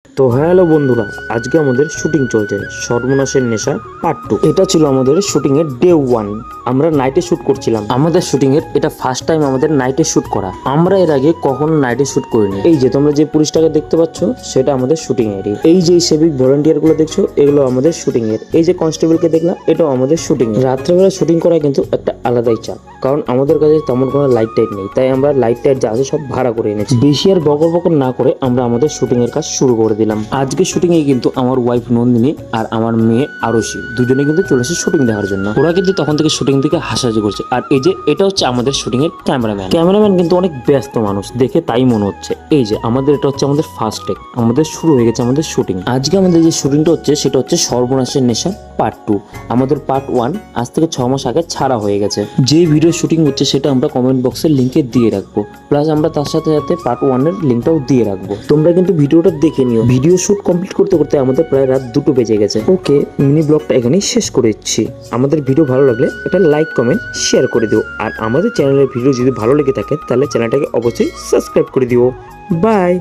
তো হ্যালো বন্ধুরা, আজকে আমাদের শুটিং চলছে সর্বনাশের নেশা পার্ট 2। এটা ছিল আমাদের শুটিং এর ডে 1। আমরা নাইটে শুট করছিলাম। আমাদের শুটিং এর এটা ফার্স্ট টাইম আমাদের নাইটে শুট করা। আমরা এর আগে কখনো নাইটে শুট করিনি। এই যে তোমরা যে পুলিশটাকে দেখতে পাচ্ছ সেটা আমাদের শুটিং এরই। এই যে সেভিক ভলান্টিয়ার গুলো দেখছো এগুলো আমাদের শুটিং এর। এই যে কনস্টেবলকে দেখলাম এটাও আমাদের শুটিং এর। রাত্রেবেলা শুটিং করা কিন্তু একটা আলাদাই চাপ, কারণ আমাদের কাছে তেমন কোনো লাইট টাইট নেই, তাই আমরা লাইট টাইট যা আছে সব ভাড়া করে এনেছি। বেশি আর বকর বকর না করে আমরা আমাদের শুটিং এর কাজ শুরু করে দিলাম। আজকে শুটিং এ কিন্তু আমার ওয়াইফ নন্দিনী আর আমার মেয়ে আরশি দুজনে কিন্তু চলেছে শুটিং দেখার জন্য। ওরা কিন্তু তখন থেকে শুটিং থেকে হাসাহাসি করছে। আর এই যে এটা হচ্ছে আমাদের শুটিং এর ক্যামেরাম্যান কিন্তু অনেক ব্যস্ত মানুষ, দেখে তাই মনে হচ্ছে। এই যে আমাদের এটা হচ্ছে আমাদের ফার্স্ট টেক, আমাদের শুরু হয়ে গেছে আমাদের শুটিং। আজকে আমাদের যে শুটিংটা হচ্ছে সেটা হচ্ছে সর্বনাশের নেশা পার্ট 2। আমাদের পার্ট 1 আজ থেকে 6 মাস আগে ছাড়া হয়ে গেছে। যে ভিডিও শুটিং হচ্ছে সেটা আমরা কমেন্ট বক্সের লিংকে দিয়ে রাখবো, প্লাস আমরা তার সাথে সাথে পার্ট 1 এর লিংকটাও দিয়ে রাখবো। তোমরা কিন্তু ভিডিওটা দেখে নিও। ভিডিও শুট কমপ্লিট করতে করতে আমাদের প্রায় রাত 2টো বেজে গেছে। ওকে, মিনি ব্লগটা এখানেই শেষ করে দিচ্ছি। আমাদের ভিডিও ভালো লাগলে একটা লাইক কমেন্ট শেয়ার করে দিও। আর আমাদের চ্যানেলের ভিডিও যদি ভালো লেগে থাকে তাহলে চ্যানেলটাকে অবশ্যই সাবস্ক্রাইব করে দিও। বাই।